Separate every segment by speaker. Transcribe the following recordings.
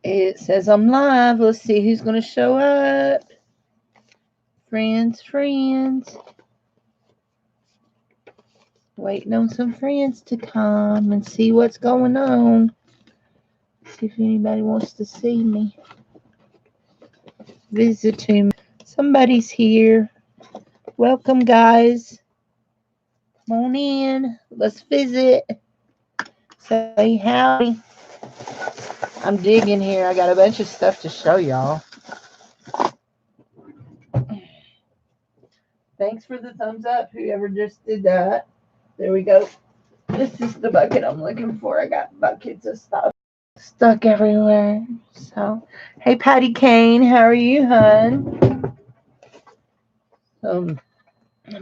Speaker 1: It says I'm live. Let's see who's going to show up. Friends. Waiting on some friends to come and see what's going on. See if anybody wants to see me. Visit to me. Somebody's here. Welcome, guys. Come on in. Let's visit. Say howdy. I'm digging here. I got a bunch of stuff to show y'all. Thanks for the thumbs up, whoever just did that. There we go. This is the bucket I'm looking for. I got buckets of stuff stuck everywhere. So, hey, Patty Kane, how are you, hun? I'm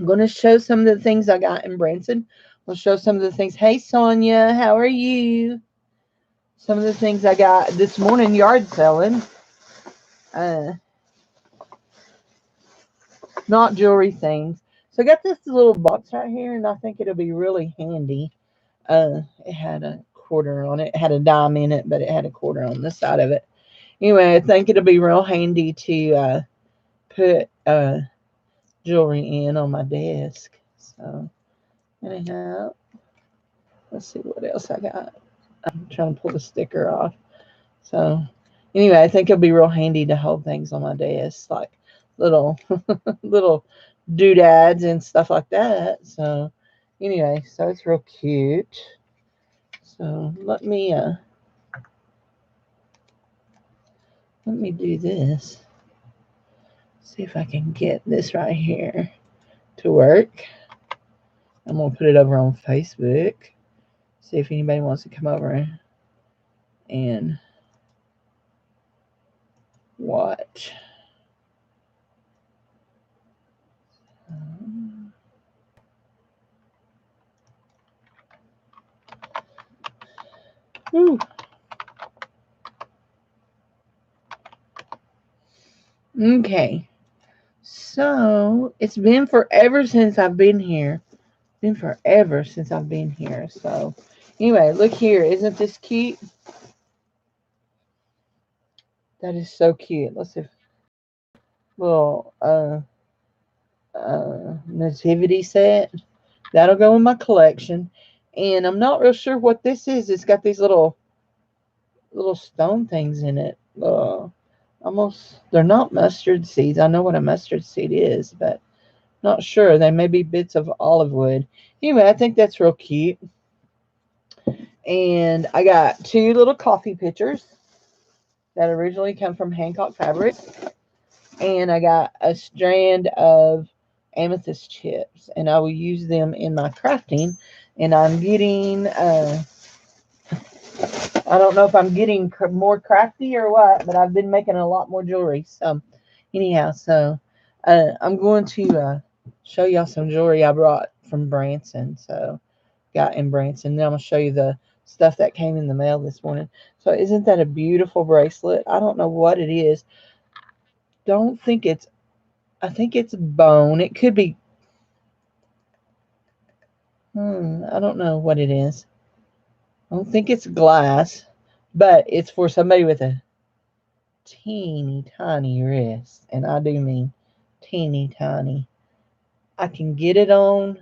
Speaker 1: going to show some of the things I got in Branson. I'll show some of the things. Hey, Sonia, how are you? Some of the things I got this morning yard selling. Not jewelry things. So I got this little box right here, and I think it'll be really handy. It had a quarter on it. It had a dime in it, but it had a quarter on the side of it. Anyway, I think it'll be real handy to put jewelry in on my desk. So anyhow, let's see what else I got. I'm trying to pull the sticker off. So anyway, I think it'll be real handy to hold things on my desk, like little little doodads and stuff like that. So anyway, so it's real cute. So let me do this. See if I can get this right here to work. I'm gonna put it over on Facebook. See if anybody wants to come over and watch. Whew. Okay. So it's been forever since I've been here. It's been forever since I've been here. So anyway, look here. Isn't this cute? That is so cute. Let's see. Little nativity set. That'll go in my collection. And I'm not real sure what this is. It's got these little stone things in it. Almost, they're not mustard seeds. I know what a mustard seed is, but not sure. They may be bits of olive wood. Anyway, I think that's real cute. And I got two little coffee pitchers that originally come from Hancock Fabrics. And I got a strand of amethyst chips, and I will use them in my crafting. And I'm getting, I don't know if I'm getting more crafty or what, but I've been making a lot more jewelry. So, anyhow, so I'm going to show y'all some jewelry I brought from Branson. So, got in Branson. Then I'm going to show you the stuff that came in the mail this morning. So, isn't that a beautiful bracelet? I don't know what it is. Don't think it's, I think it's bone. It could be, I don't know what it is. I don't think it's glass, but it's for somebody with a teeny tiny wrist. And I do mean teeny tiny. I can get it on,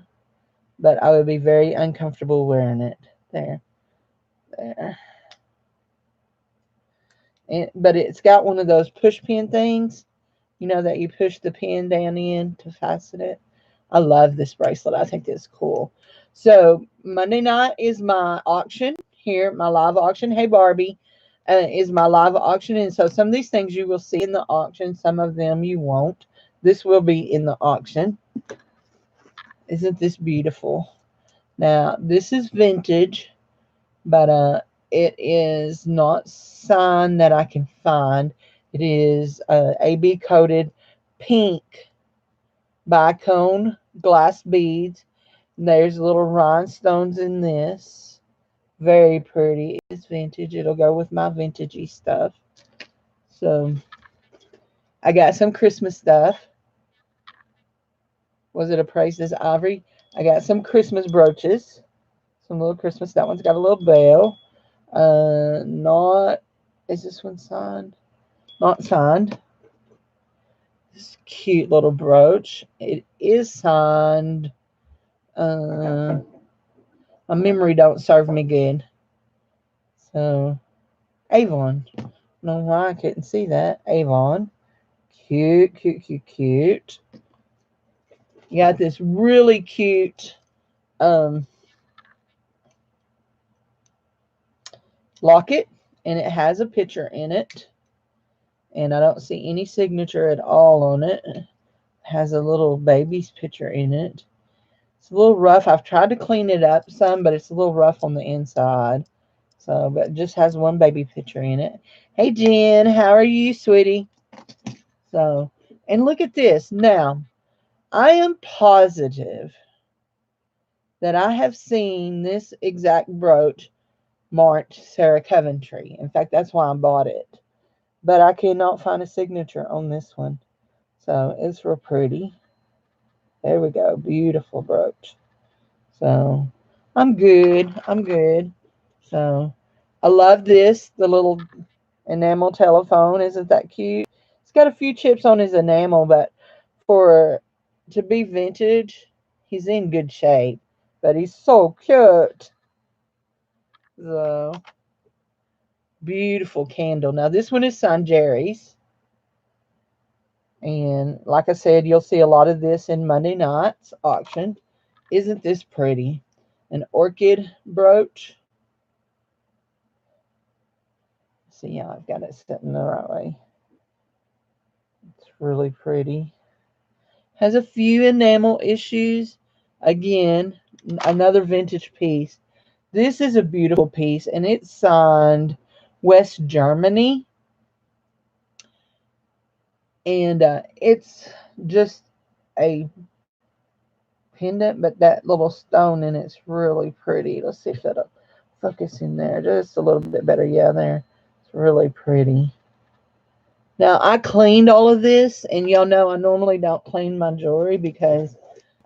Speaker 1: but I would be very uncomfortable wearing it. There. But it's got one of those push pin things, that you push the pin down in to fasten it. I love this bracelet. I think it's cool. So Monday night is my auction here, my live auction. Hey Barbie, is my live auction, and so some of these things you will see in the auction, some of them you won't. This will be in the auction. Isn't this beautiful? Now this is vintage, but it is not signed that I can find. It is AB coated pink bicone glass beads. There's little rhinestones in this. Very pretty. It's vintage. It'll go with my vintagey stuff. So I got some Christmas stuff. Was it appraised as ivory? I got some Christmas brooches. Some little Christmas. That one's got a little bell. Not Is this one signed? Not signed. This cute little brooch. It is signed. My memory don't serve me good. So, Avon. I don't know why I couldn't see that. Avon. Cute, cute, cute, cute. You got this really cute locket, and it has a picture in it. And I don't see any signature at all on it. It has a little baby's picture in it. It's a little rough. I've tried to clean it up some, but it's a little rough on the inside. So, but it just has one baby picture in it. Hey, Jen, how are you, sweetie? So, and look at this. Now, I am positive that I have seen this exact brooch marked Sarah Coventry. In fact, that's why I bought it. But I cannot find a signature on this one. So, it's real pretty. There we go. Beautiful brooch. So, I'm good. I'm good. So, I love this. The little enamel telephone. Isn't that cute? It's got a few chips on his enamel, but for to be vintage, he's in good shape. But he's so cute. So, beautiful candle. Now, this one is Sun Jerry's. And like I said, you'll see a lot of this in Monday night's auction. Isn't this pretty? An orchid brooch. See how I've got it set in the right way. It's really pretty. Has a few enamel issues. Again, another vintage piece. This is a beautiful piece, and it's signed West Germany. And it's just a pendant, but that little stone in it's really pretty. Let's see if it'll focus in there just a little bit better. Yeah, there. It's really pretty. Now, I cleaned all of this, and y'all know I normally don't clean my jewelry because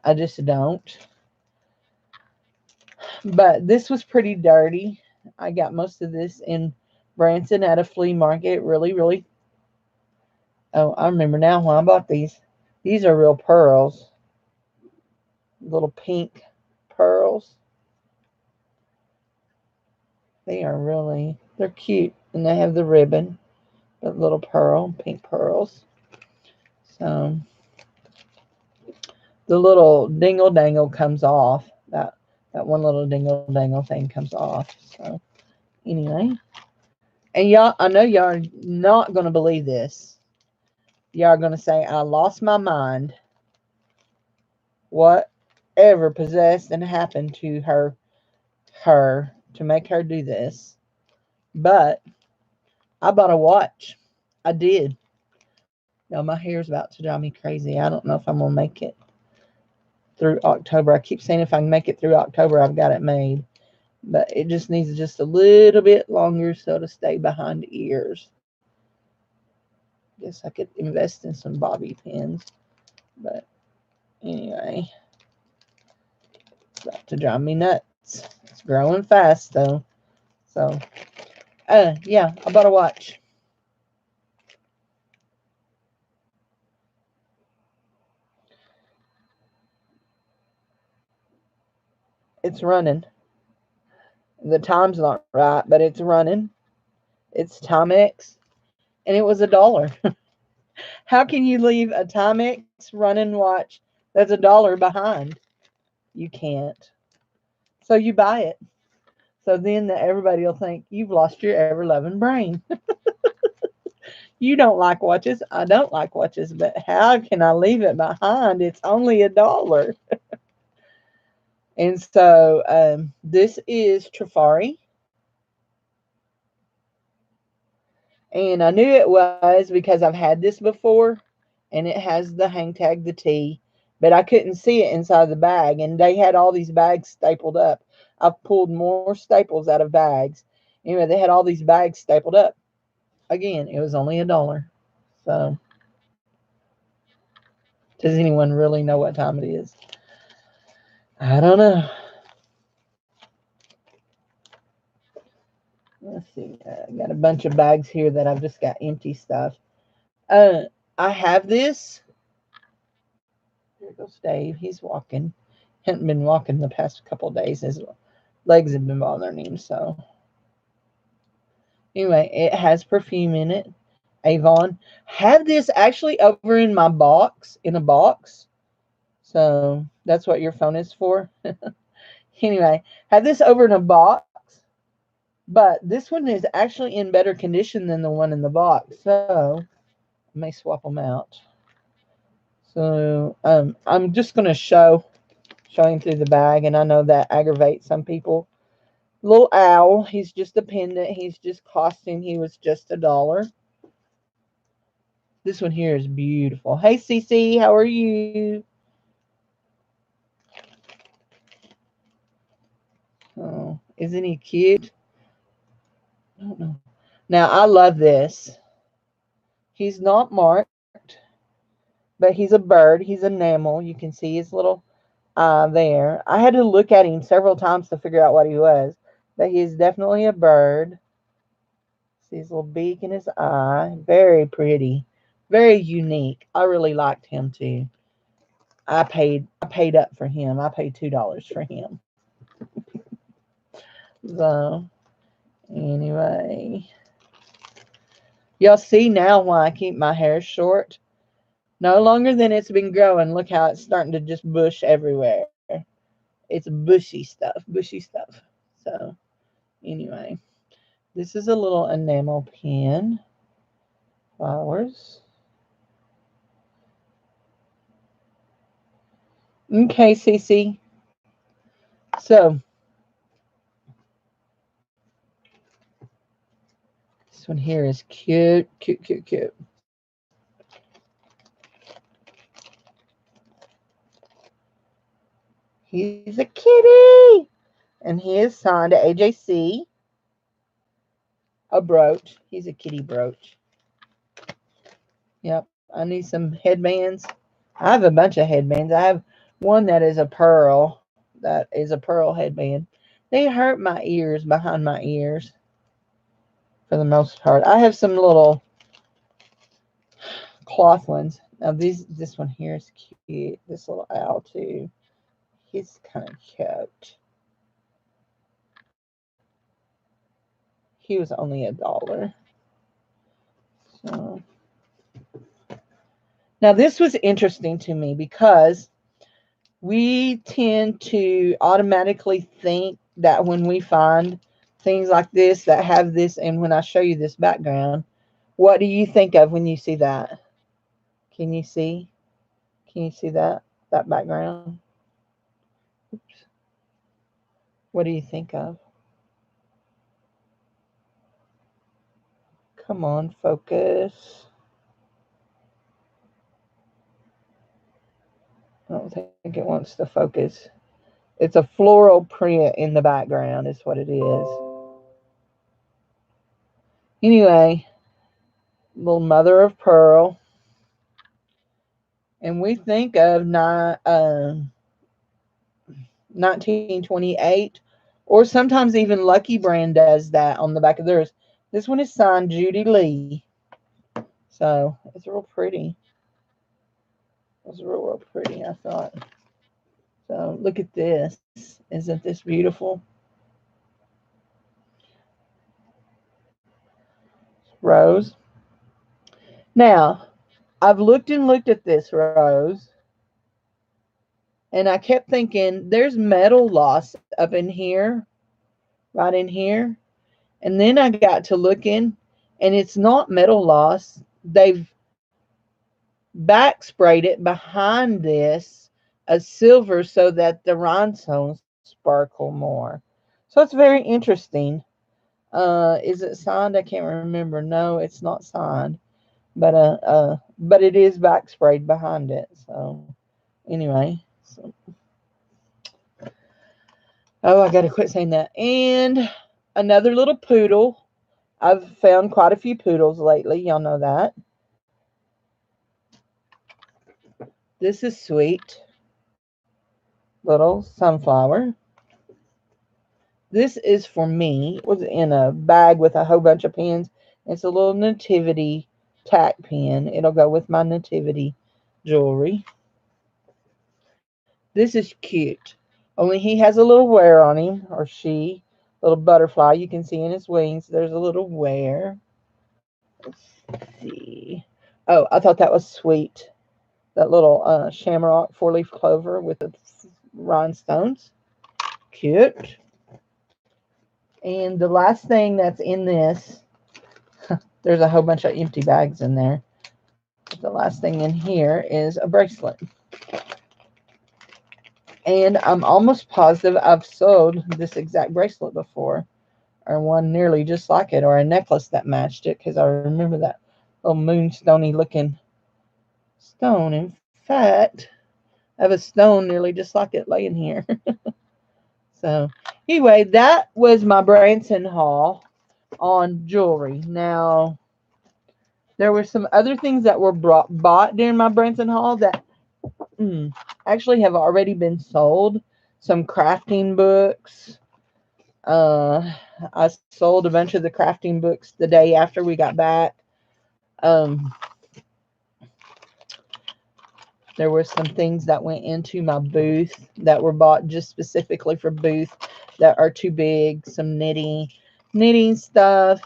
Speaker 1: I just don't. But this was pretty dirty. I got most of this in Branson at a flea market. Really, really. Oh, I remember now why I bought these. These are real pearls. Little pink pearls. They are really, they're cute. And they have the ribbon. The little pearl, pink pearls. So, the little dingle dangle comes off. That one little dingle dangle thing comes off. So, anyway. And y'all, I know y'all are not going to believe this. Y'all are going to say, I lost my mind. Whatever possessed and happened to her to make her do this. But I bought a watch. I did. Now, my hair's about to drive me crazy. I don't know if I'm going to make it through October. I keep saying if I can make it through October, I've got it made. But it just needs just a little bit longer so to stay behind ears. Guess I could invest in some bobby pins. But anyway, it's about to drive me nuts. It's growing fast though. So, yeah, I bought a watch. It's running. The time's not right, but it's running. It's Timex, and it was $1. How can you leave a Timex running watch that's $1 behind? You can't. So you buy it. So then everybody will think you've lost your ever loving brain. You don't like watches. I don't like watches, but how can I leave it behind? It's only $1. And so this is Trifari. And I knew it was because I've had this before. And it has the hang tag, the T. But I couldn't see it inside the bag. And they had all these bags stapled up. I've pulled more staples out of bags. Anyway, they had all these bags stapled up. Again, it was only $1. So, does anyone really know what time it is? I don't know. Let's see. I got a bunch of bags here that I've just got empty stuff. I have this. There goes Dave. He's walking. Hadn't been walking the past couple of days. His legs have been bothering him. So anyway, it has perfume in it. Avon. Have this actually over in my box, in a box. So that's what your phone is for. Anyway, have this over in a box. But this one is actually in better condition than the one in the box. So I may swap them out. So I'm just going to showing through the bag, and I know that aggravates some people. Little owl, he's just a pendant. He's just costume. He was just $1. This one here is beautiful. Hey, Cece, how are you? Oh, isn't he cute? I don't know. Now, I love this. He's not marked, but he's a bird. He's enamel. You can see his little there. I had to look at him several times to figure out what he was, but he is definitely a bird. See his little beak in his eye. Very pretty. Very unique. I really liked him too. I paid up for him. I paid $2 for him. So anyway. Y'all see now why I keep my hair short? No longer than it's been growing. Look how it's starting to just bush everywhere. It's bushy stuff. Bushy stuff. So anyway. This is a little enamel pen. Flowers. Okay, Cece. So this one here is cute, cute, cute, cute. He's a kitty, and he is signed to AJC. A brooch. He's a kitty brooch. Yep. I need some headbands. I have a bunch of headbands. I have one that is a pearl. That is a pearl headband. They hurt my ears, behind my ears, for the most part. I have some little cloth ones. Now this one here is cute. This little owl too. He's kind of cute. He was only $1. So now this was interesting to me because we tend to automatically think that when we find things like this that have this, and when I show you this background, what do you think of when you see that? Can you see? Can you see that background? Oops. What do you think of? Come on, focus. I don't think it wants to focus. It's a floral print in the background is what it is. Anyway, little mother of pearl. And we think of 1928, or sometimes even Lucky Brand does that on the back of theirs. This one is signed Judy Lee. So it's real pretty. It's real pretty, I thought. So look at this. Isn't this beautiful? Rose. Now, I've looked and looked at this rose, and I kept thinking there's metal loss up in here, right in here. And then I got to looking, and it's not metal loss. They've back sprayed it behind this a silver so that the rhinestones sparkle more. So it's very interesting. Is it signed? I can't remember. No, it's not signed. But it is back sprayed behind it. So anyway. So, oh, I gotta quit saying that. And another little poodle. I've found quite a few poodles lately. Y'all know that. This is sweet. Little sunflower. This is for me. It was in a bag with a whole bunch of pins. It's a little nativity tack pin. It'll go with my nativity jewelry. This is cute. Only he has a little wear on him, or she. Little butterfly. You can see in his wings. There's a little wear. Let's see. Oh, I thought that was sweet. That little shamrock 4-leaf clover with the rhinestones. Cute. And the last thing that's in this, there's a whole bunch of empty bags in there. The last thing in here is a bracelet. And I'm almost positive I've sold this exact bracelet before, or one nearly just like it, or a necklace that matched it, because I remember that little moonstony looking stone. In fact, I have a stone nearly just like it laying here. So anyway, that was my Branson haul on jewelry. Now, there were some other things that were bought during my Branson haul that actually have already been sold. Some crafting books. I sold a bunch of the crafting books the day after we got back. There were some things that went into my booth that were bought just specifically for booth that are too big. Some knitting stuff.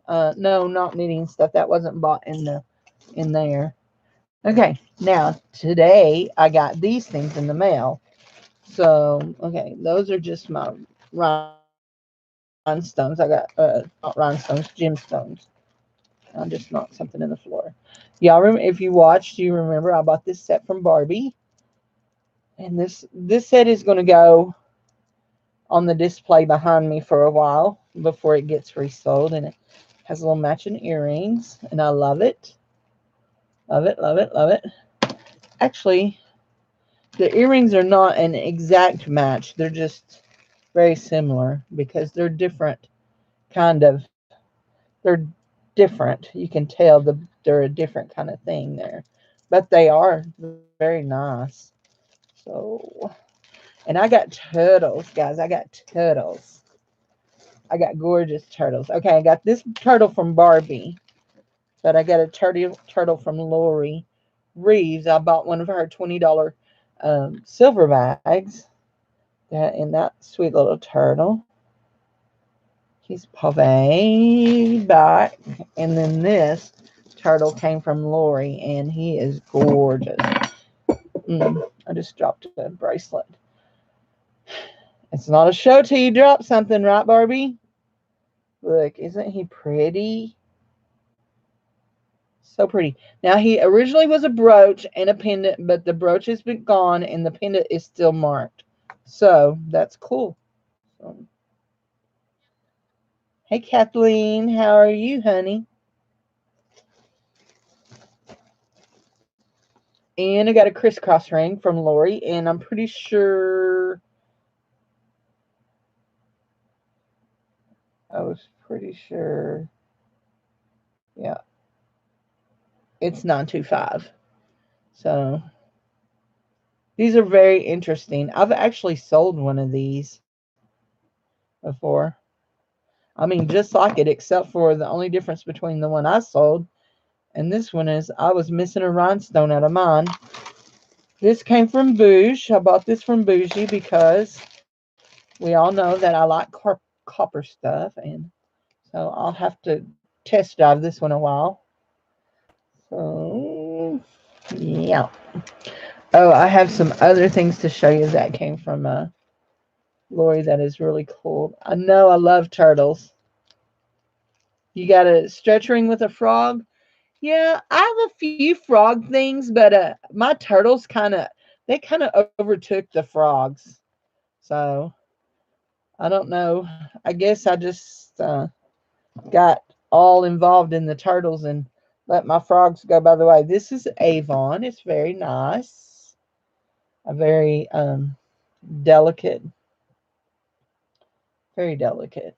Speaker 1: No, not knitting stuff. That wasn't bought in there. Okay, now today I got these things in the mail. So, okay, those are just my rhinestones. I got not rhinestones, gemstones. I just knocked something in the floor. Y'all remember, if you watched, you remember I bought this set from Barbie. And this set is going to go on the display behind me for a while before it gets resold. And it has little matching earrings. And I love it. Love it, love it, love it. Actually, the earrings are not an exact match. They're just very similar because they're different kind of. They're different. You can tell they're a different kind of thing there. But they are very nice. So, and I got turtles, guys. I got turtles. I got gorgeous turtles. Okay, I got this turtle from Barbie. But I got a turtle from Lori Reeves. I bought one of her $20 silver bags. And that sweet little turtle. He's pave back. And then this turtle came from Lori, and he is gorgeous. I just dropped a bracelet. It's not a show till you drop something, right, Barbie? Look, isn't he pretty? So pretty. Now, he originally was a brooch and a pendant, but the brooch has been gone, and the pendant is still marked. So, that's cool. So, hey, Kathleen, how are you, honey? And I got a crisscross ring from Lori, and I'm pretty sure... Yeah, it's 925. So, these are very interesting. I've actually sold one of these before. I mean, just like it, except for the only difference between the one I sold and this one is I was missing a rhinestone out of mine. This came from Bouge. I bought this from Bougie because we all know that I like copper stuff, and so I'll have to test drive this one a while. So, yeah. Oh, I have some other things to show you that came from Lori that is really cool. I know I love turtles. You got a stretch ring with a frog? Yeah, I have a few frog things, but my turtles they kind of overtook the frogs. So I don't know. I guess I just got all involved in the turtles and let my frogs go by the way. This is Avon. It's very nice. A very delicate. Very delicate.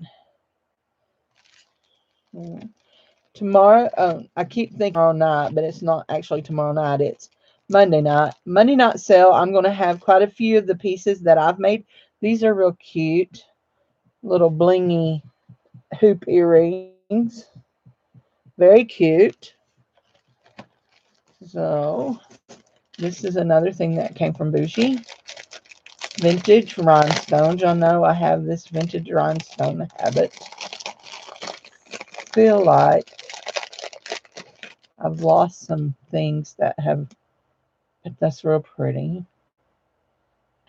Speaker 1: Tomorrow, I keep thinking tomorrow night, but it's not actually tomorrow night. It's Monday night. Monday night sale. I'm going to have quite a few of the pieces that I've made. These are real cute. little blingy hoop earrings. Very cute. So this is another thing that came from Bougie. Vintage rhinestones. Y'all know I have this vintage rhinestone habit. Feel like I've lost some things that have, but that's real pretty.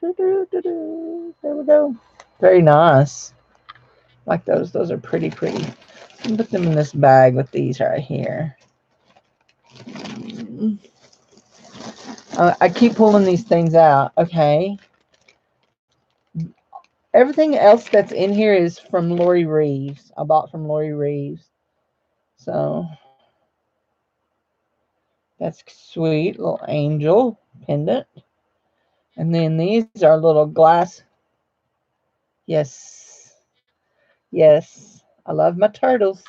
Speaker 1: There we go. Very nice. Like those. Those are pretty, pretty. Put them in this bag with these right here. I keep pulling these things out. Okay. Everything else that's in here is from Lori Reeves. I bought from Lori Reeves. So that's sweet. Little angel pendant. And then these are little glass. Yes. Yes. I love my turtles.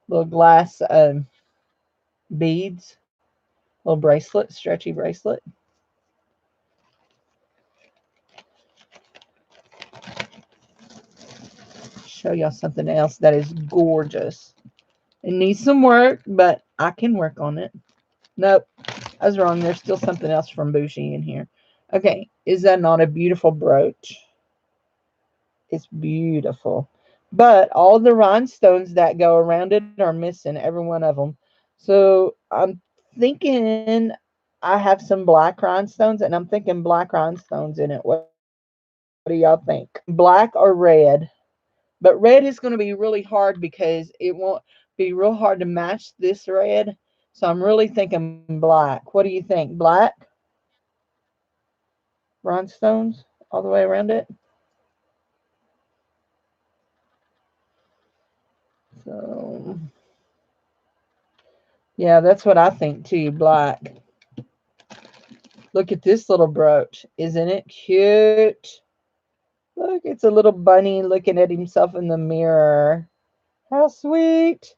Speaker 1: Little glass beads. Little bracelet. Stretchy bracelet. Show y'all something else that is gorgeous. It needs some work, but I can work on it. Nope, I was wrong. There's still something else from Bougie in here. Okay, is that not a beautiful brooch? It's beautiful. But all the rhinestones that go around it are missing, every one of them. So I'm thinking I have some black rhinestones, and I'm thinking black rhinestones in it. What do y'all think? Black or red? But red is going to be really hard because it won't be real hard to match this red. So I'm really thinking black. What do you think? Black? Rhinestones all the way around it? So, yeah, that's what I think too. Black. Look at this little brooch. Isn't it cute? Look, it's a little bunny looking at himself in the mirror. How sweet.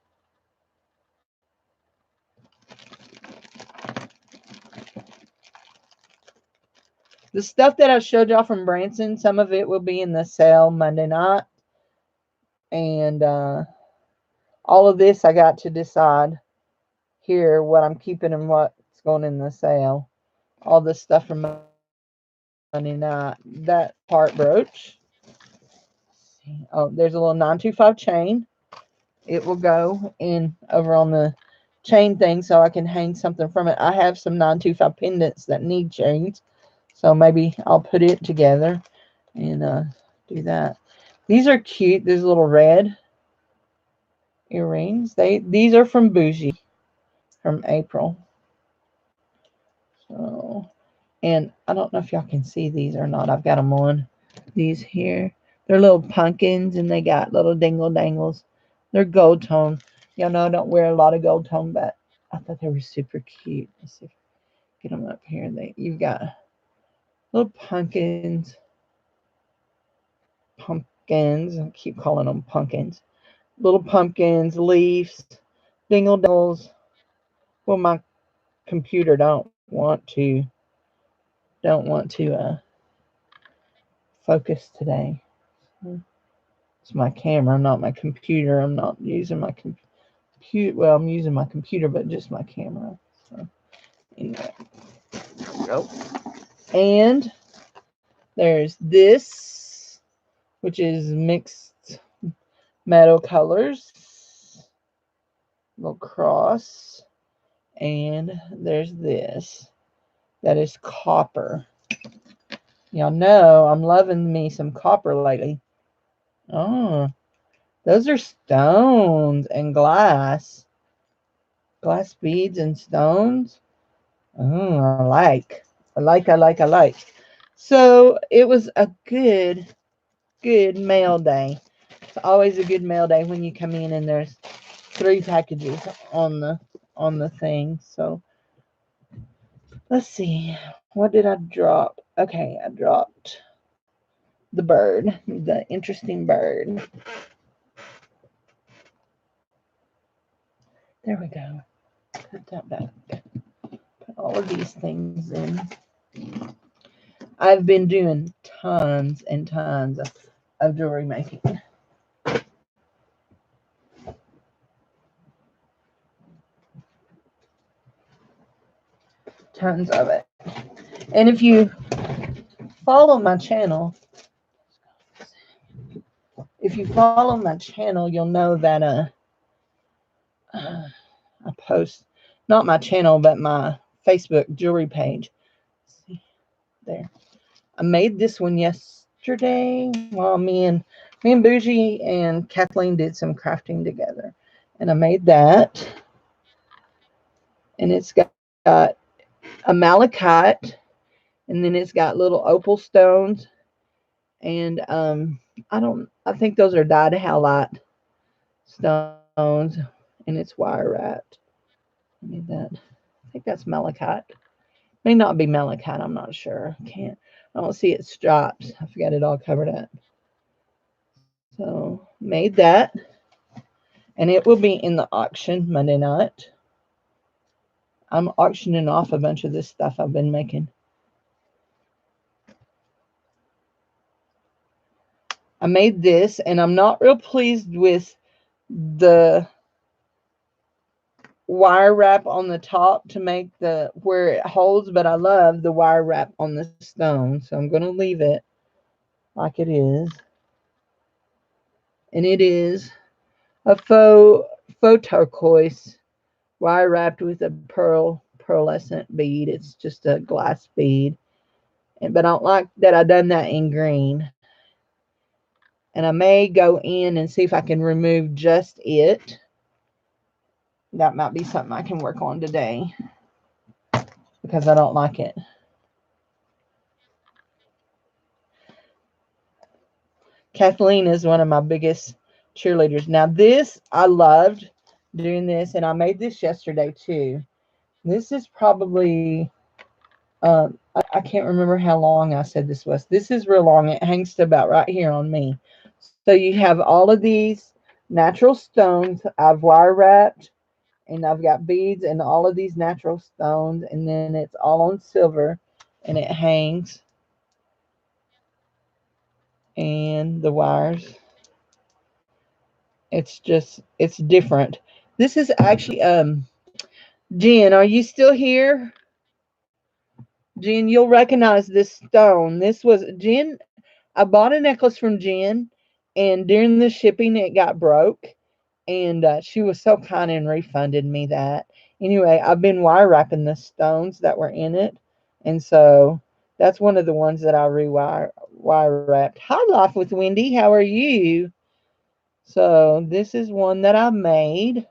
Speaker 1: The stuff that I showed y'all from Branson, some of it will be in the sale Monday night. And all of this, I got to decide here what I'm keeping and what's going in the sale. All this stuff from Monday night. That heart brooch. Oh, there's a little 925 chain. It will go in over on the chain thing so I can hang something from it. I have some 925 pendants that need chains. So maybe I'll put it together and do that. These are cute. These little red earrings. These are from Bougie from April. So, and I don't know if y'all can see these or not. I've got them on. These here. They're little pumpkins and they got little dingle dangles. They're gold tone. Y'all know I don't wear a lot of gold tone, but I thought they were super cute. Let's see if I get them up here. You've got little pumpkins. I keep calling them pumpkins. Little pumpkins, leaves, dingle dangles. Well, my computer don't want to focus today. It's my camera, not my computer. I'm not using my computer. Well, I'm using my computer, but just my camera. So anyway, there we go. And there's this, which is mixed metal colors, little cross, and there's this that is copper. Y'all know I'm loving me some copper lately. Oh, those are stones and glass. Glass beads and stones. Oh, I like. So it was a good mail day. It's always a good mail day when you come in and there's 3 packages on the thing. So let's see. What did I drop? Okay, I dropped the bird, the interesting bird. There we go. Put that back. Put all of these things in. I've been doing tons and tons of jewelry making. Tons of it. And if you follow my channel, you'll know that I post, not my channel, but my Facebook jewelry page. See, there. I made this one yesterday while me and Bougie and Kathleen did some crafting together. And I made that. And it's got a malachite, and then it's got little opal stones. And I think those are dyed halite stones, and it's wire wrapped. I made that. I think that's malachite. May not be malachite, I'm not sure. I don't see its stripes. I forgot it all covered up. So made that, and it will be in the auction Monday night. I'm auctioning off a bunch of this stuff I've been making. I made this, and I'm not real pleased with the wire wrap on the top to make where it holds, but I love the wire wrap on the stone, so I'm going to leave it like it is. And it is a faux turquoise wire wrapped with a pearlescent bead. It's just a glass bead, but I don't like that I done that in green. And I may go in and see if I can remove just it. That might be something I can work on today, because I don't like it. Kathleen is one of my biggest cheerleaders. Now this, I loved doing this, and I made this yesterday too. This is probably, I can't remember how long I said this was. This is real long. It hangs to about right here on me. So you have all of these natural stones I've wire wrapped, and I've got beads and all of these natural stones, and then it's all on silver, and it hangs. And the wires, it's different. This is actually, Jen, are you still here? Jen, you'll recognize this stone. This was Jen. I bought a necklace from Jen, and during the shipping it got broke, and she was so kind and refunded me that. Anyway, I've been wire wrapping the stones that were in it, and so that's one of the ones that I wire wrapped. Hi, Life with Wendy. How are you? So this is one that I made,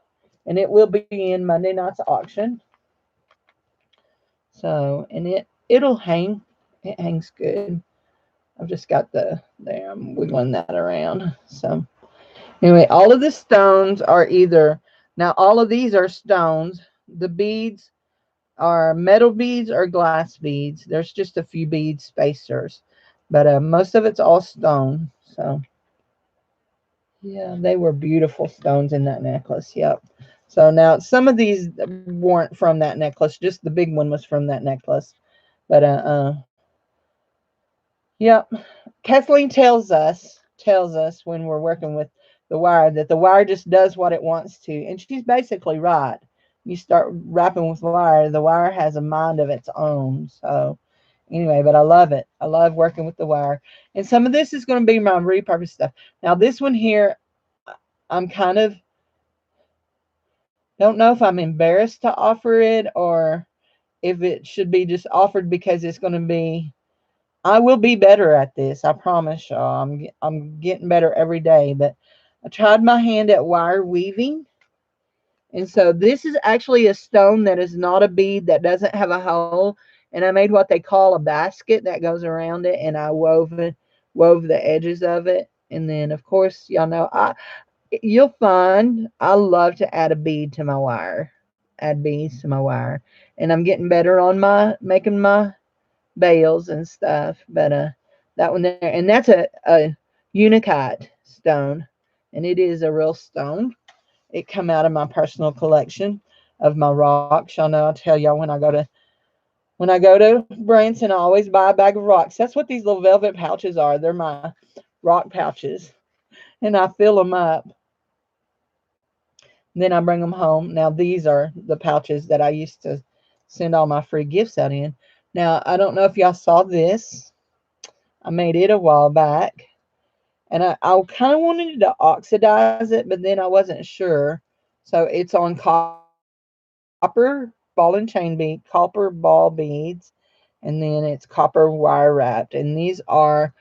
Speaker 1: and it will be in Monday night's auction. So, and it'll hang. It hangs good. I've just got there, I'm wiggling that around. So anyway, all of the stones are now all of these are stones. The beads are metal beads or glass beads. There's just a few bead spacers, but most of it's all stone. So yeah, they were beautiful stones in that necklace. Yep. So now some of these weren't from that necklace. Just the big one was from that necklace. But yep. Kathleen tells us when we're working with the wire that the wire just does what it wants to, and she's basically right. You start wrapping with wire, the wire has a mind of its own. So anyway, but I love it. I love working with the wire. And some of this is going to be my repurposed stuff. Now this one here, I'm kind of, don't know if I'm embarrassed to offer it or if it should be just offered because it's going to be, I will be better at this. I promise y'all. I'm getting better every day, but I tried my hand at wire weaving. And so this is actually a stone that is not a bead, that doesn't have a hole. And I made what they call a basket that goes around it, and I wove the edges of it. And then of course, y'all know you'll find I love to add a bead to my wire. Add beads to my wire. And I'm getting better on making my bales and stuff. But that one there, and that's a unakite stone, and it is a real stone. It come out of my personal collection of my rocks. Y'all know I tell y'all when I go to Branson, I always buy a bag of rocks. That's what these little velvet pouches are. They're my rock pouches, and I fill them up. Then I bring them home. Now these are the pouches that I used to send all my free gifts out in. Now I don't know if y'all saw this. I made it a while back, and I kind of wanted to oxidize it, but then I wasn't sure. So it's on copper ball and chain bead, copper ball beads, and then it's copper wire wrapped. And these are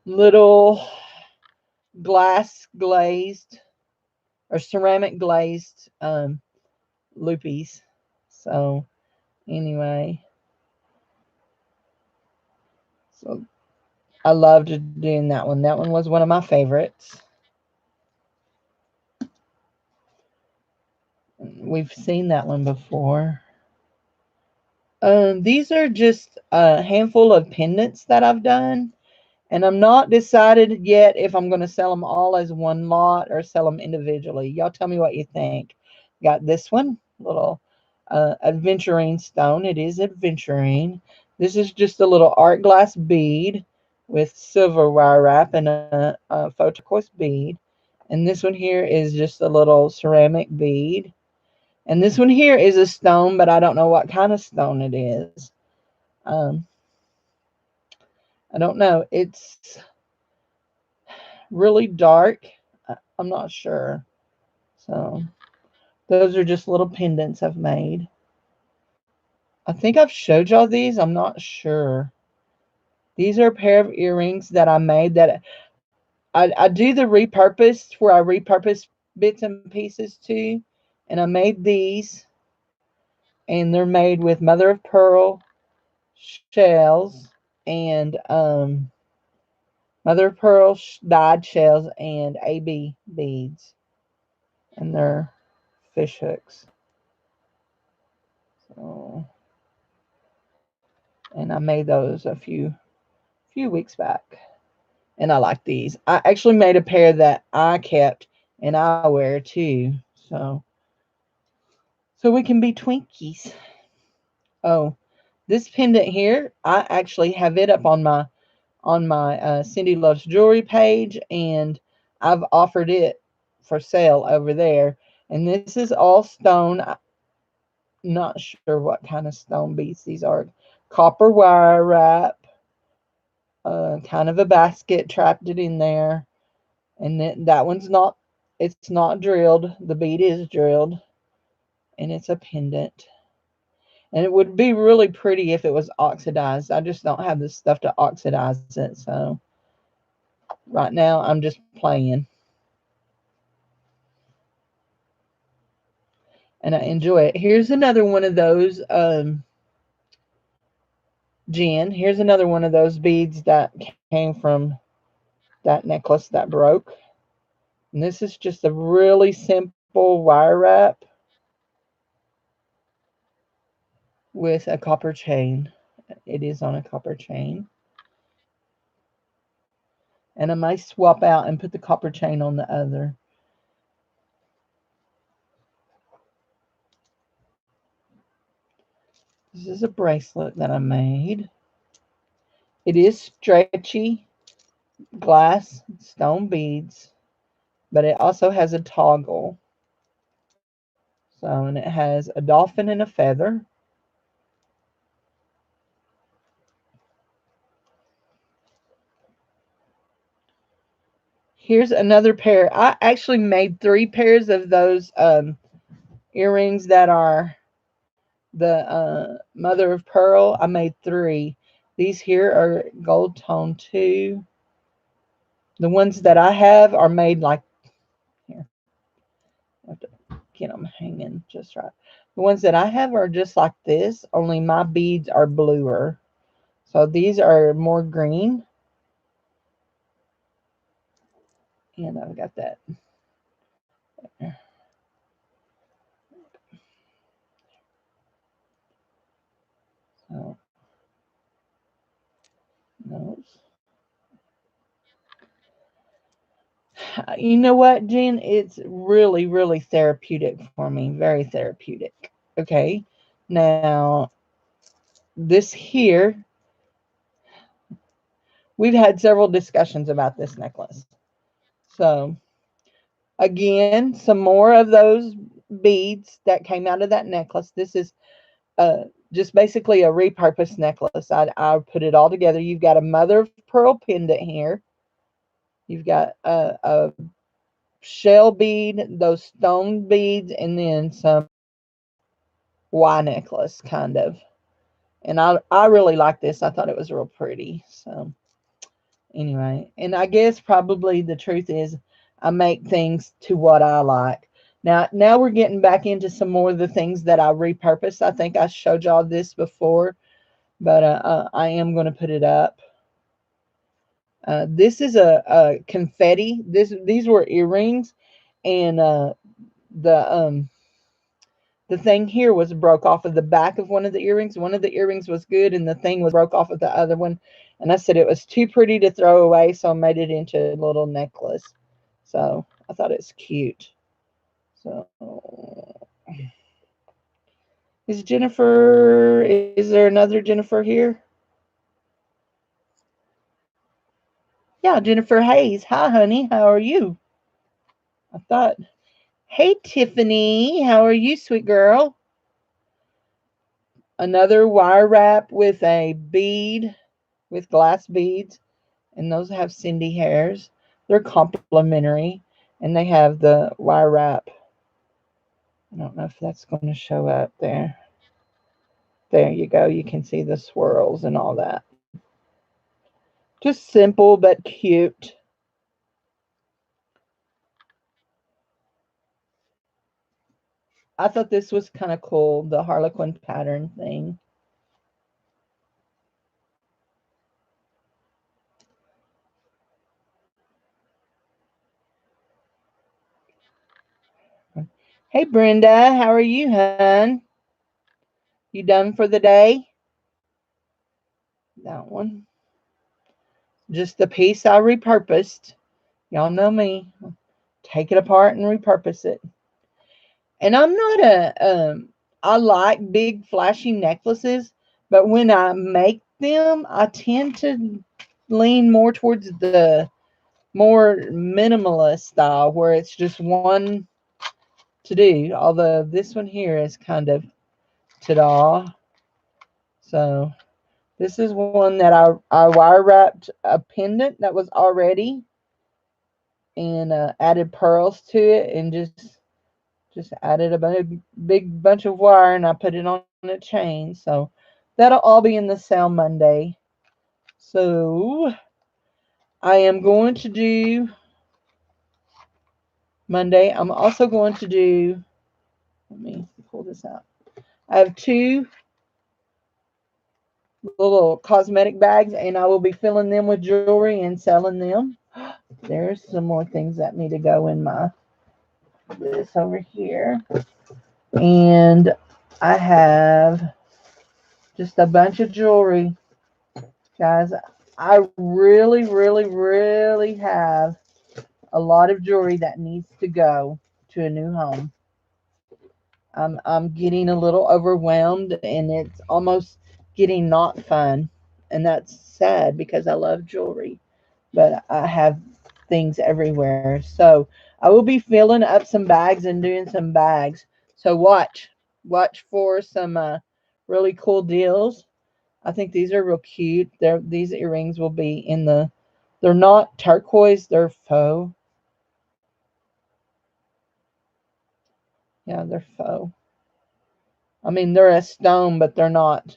Speaker 1: little glass glazed or ceramic glazed loopies. So anyway, so I loved doing that one. That one was one of my favorites. We've seen that one before. These are just a handful of pendants that I've done. And I'm not decided yet if I'm going to sell them all as one lot or sell them individually. Y'all tell me what you think. Got this one, little adventurine stone. It is adventurine. This is just a little art glass bead with silver wire wrap and a faux turquoise bead. And this one here is just a little ceramic bead. And this one here is a stone, but I don't know what kind of stone it is. I don't know. It's really dark. I'm not sure. So those are just little pendants I've made. I think I've showed y'all these. I'm not sure. These are a pair of earrings that I made that I do the repurposed where I repurpose bits and pieces too. And I made these, and they're made with mother of pearl shells and mother of pearl dyed shells and AB beads. And they're fish hooks. So, and I made those a few weeks back. And I like these. I actually made a pair that I kept and I wear too. So we can be Twinkies. Oh, this pendant here, I actually have it up on my Cindy Loves Jewelry page, and I've offered it for sale over there. And this is all stone. I'm not sure what kind of stone beads these are. Copper wire wrap, kind of a basket trapped it in there. And then that one's not, it's not drilled. The bead is drilled, and it's a pendant. And it would be really pretty if it was oxidized. I just don't have the stuff to oxidize it. So right now I'm just playing. And I enjoy it. Here's another one of those, Jen. Here's another one of those beads that came from that necklace that broke. And this is just a really simple wire wrap with a copper chain. It is on a copper chain. And I may swap out and put the copper chain on the other. This is a bracelet that I made. It is stretchy glass stone beads, but it also has a toggle. So, and it has a dolphin and a feather. Here's another pair. I actually made 3 pairs of those earrings that are the mother of pearl. I made 3. These here are gold tone too. The ones that I have are made like, here, I have to get them hanging just right. The ones that I have are just like this, only my beads are bluer. So these are more green. And I've got that. So, those. You know what, Jen? It's really, really therapeutic for me. Very therapeutic. Okay. Now, this here, we've had several discussions about this necklace. So again, some more of those beads that came out of that necklace. This is uh, just basically a repurposed necklace. I put it all together. You've got a mother of pearl pendant here. You've got a shell bead, those stone beads, and then some Y necklace kind of. And I really like this. I thought it was real pretty. So anyway, and I guess probably the truth is I make things to what I like. Now we're getting back into some more of the things that I repurpose. I think I showed y'all this before, but I am going to put it up. This is a confetti. These were earrings, and the thing here was broke off of the back of one of the earrings. One of the earrings was good, and the thing was broke off of the other one. And I said it was too pretty to throw away, so I made it into a little necklace. So I thought it's cute. So is Jennifer? Is there another Jennifer here? Yeah, Jennifer Hayes. Hi, honey. How are you? I thought. Hey, Tiffany. How are you, sweet girl? Another wire wrap with a bead, with glass beads, and those have Cindy hairs. They're complimentary, and they have the wire wrap. I don't know if that's going to show up there. There you go. You can see the swirls and all that. Just simple but cute. I thought this was kind of cool, the Harlequin pattern thing. Hey, Brenda. How are you, hun? You done for the day? That one. Just the piece I repurposed. Y'all know me. Take it apart and repurpose it. And I'm not I like big flashy necklaces, but when I make them, I tend to lean more towards the more minimalist style where it's just one to do. Although this one here is kind of ta-da. So this is one that I wire wrapped a pendant that was already and added pearls to it and just added a big bunch of wire and I put it on a chain. So that'll all be in the sale Monday. So I am going to do Monday. I'm also going to do, let me pull this out. I have two little cosmetic bags and I will be filling them with jewelry and selling them. There's some more things that need to go in my this over here. And I have just a bunch of jewelry. Guys, I really have a lot of jewelry that needs to go to a new home. I'm getting a little overwhelmed and it's almost getting not fun. And that's sad because I love jewelry, but I have things everywhere. So I will be filling up some bags and doing some bags. So watch for some really cool deals. I think these are real cute. These earrings will be in the, they're not turquoise, they're faux. Yeah, they're faux. I mean, they're a stone, but they're not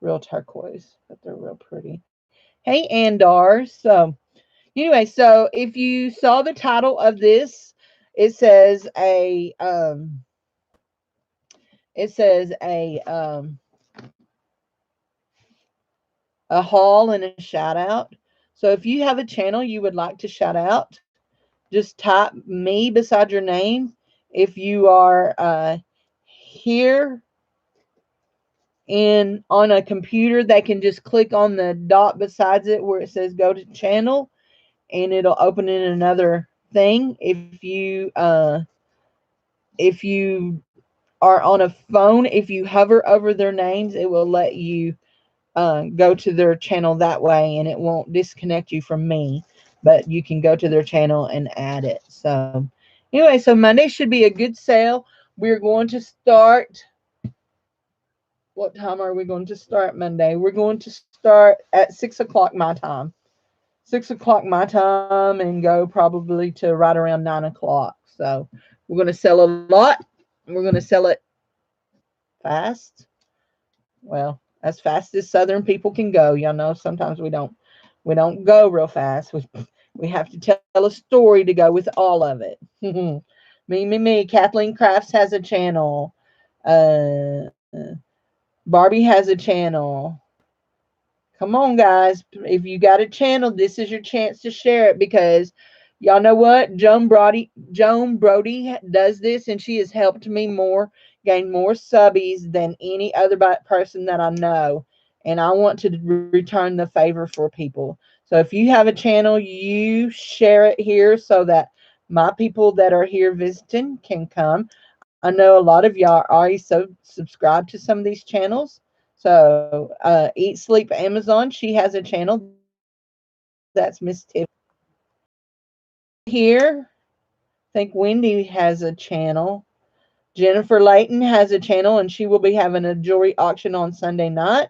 Speaker 1: real turquoise, but they're real pretty. Hey, Andar. So, anyway, so if you saw the title of this, it says it says a haul and a shout out. So if you have a channel you would like to shout out, just type me beside your name. If you are here in on a computer, they can just click on the dot besides it where it says go to channel and it'll open in another thing. If you are on a phone, if you hover over their names, it will let you go to their channel that way, and it won't disconnect you from me. But you can go to their channel and add it. So anyway, so Monday should be a good sale. We're going to start. What time are we going to start Monday? We're going to start at 6 o'clock my time. 6 o'clock my time, and go probably to right around 9 o'clock. So we're going to sell a lot. We're going to sell it fast. Well, as fast as Southern people can go. Y'all know sometimes we don't go real fast. We have to tell a story to go with all of it. Me. Kathleen Crafts has a channel. Uh, Barbie has a channel. Come on, guys. If you got a channel, this is your chance to share it, because y'all know what? Joan Brody does this, and she has helped me gain more subbies than any other person that I know. And I want to return the favor for people. So if you have a channel, you share it here so that my people that are here visiting can come. I know a lot of y'all already subscribe to some of these channels. So Eat Sleep Amazon, she has a channel. That's Miss Tiffany. Here, I think Wendy has a channel. Jennifer Layton has a channel, and she will be having a jewelry auction on Sunday night.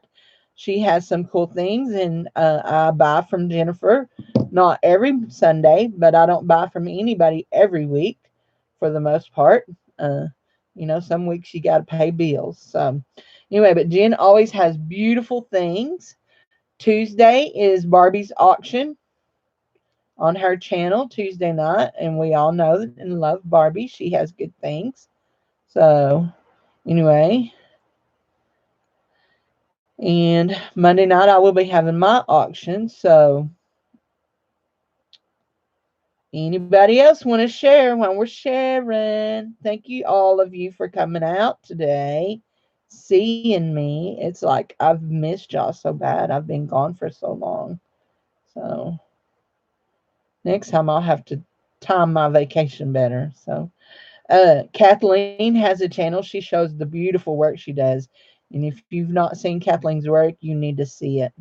Speaker 1: She has some cool things, and I buy from Jennifer. Not every Sunday, but I don't buy from anybody every week for the most part. Uh, some weeks you got to pay bills. So, anyway, but Jen always has beautiful things. Tuesday is Barbie's auction on her channel Tuesday night, and we all know and love Barbie. She has good things. So, anyway, and Monday night I will be having my auction. So, anybody else want to share while we're sharing? Thank you, all of you, for coming out today, seeing me. It's like I've missed y'all so bad. I've been gone for so long. So, next time I'll have to time my vacation better. So, Kathleen has a channel. She shows the beautiful work she does. And if you've not seen Kathleen's work, you need to see it.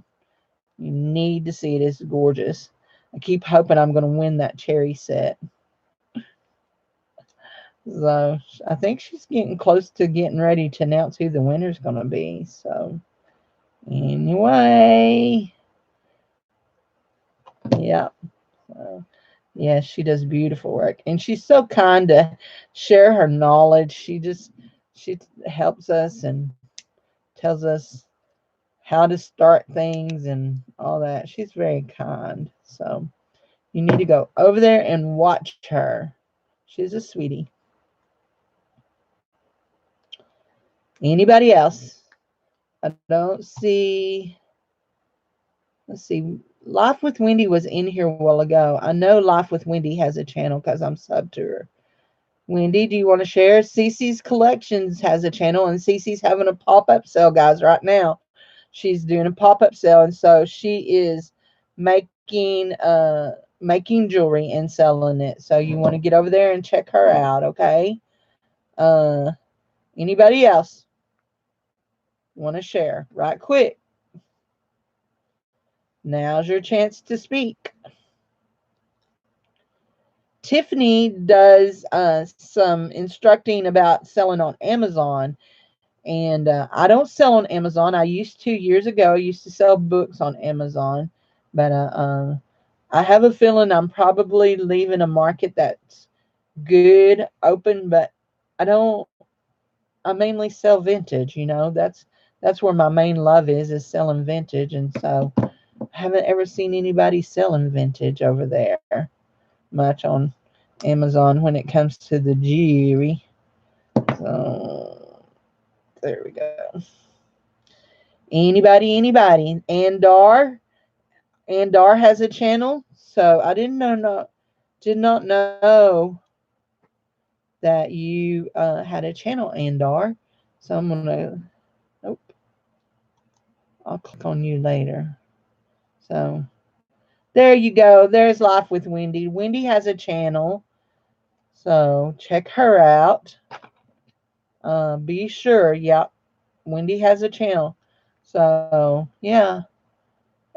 Speaker 1: You need to see it. It's gorgeous. I keep hoping I'm going to win that cherry set. So I think she's getting close to getting ready to announce who the winner's going to be. So anyway, yeah. So, yeah, she does beautiful work, and she's so kind to share her knowledge. She helps us and tells us how to start things and all that. She's very kind. So you need to go over there and watch her. She's a sweetie. Anybody else? I don't see. Let's see. Life with Wendy was in here a while ago. I know Life with Wendy has a channel because I'm sub to her. Wendy, do you want to share? Cece's Collections has a channel, and Cece's having a pop-up sale, guys, right now. She's doing a pop-up sale, and so she is making jewelry and selling it. So you want to get over there and check her out, okay? Uh, Anybody else want to share? Right quick. Now's your chance to speak. Tiffany does some instructing about selling on Amazon. And I don't sell on Amazon. I used to years ago. I used to sell books on Amazon. But I have a feeling I'm probably leaving a market that's good, open, but I don't. I mainly sell vintage. That's where my main love is selling vintage, and so I haven't ever seen anybody selling vintage over there much on Amazon when it comes to the jewelry. So there we go. Anybody? Andar has a channel. So I did not know that you had a channel, Andar. So I'm gonna. Nope. I'll click on you later. So there you go. There's Life with Wendy. Wendy has a channel. So check her out. Be sure. Yep. Wendy has a channel. So, yeah.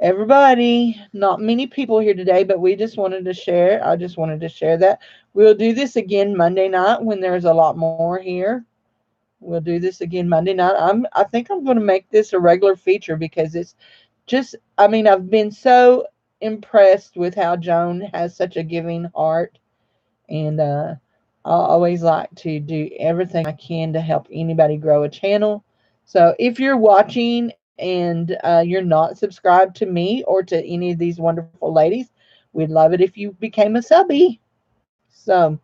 Speaker 1: Everybody, not many people here today, but we just wanted to share. I just wanted to share that. We'll do this again Monday night when there's a lot more here. We'll do this again Monday night. I think I'm going to make this a regular feature because it's just, I mean, I've been so impressed with how Joan has such a giving heart, and I always like to do everything I can to help anybody grow a channel. So if you're watching and you're not subscribed to me or to any of these wonderful ladies, we'd love it if you became a subby. So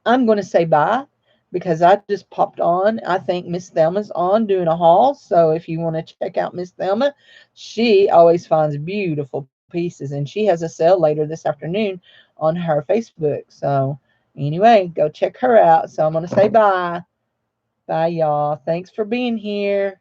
Speaker 1: I'm going to say bye because I just popped on. I think Miss Thelma's on doing a haul. So if you want to check out Miss Thelma, she always finds beautiful pieces, and she has a sale later this afternoon on her Facebook. So anyway, go check her out. So I'm going to say bye. Bye, y'all. Thanks for being here.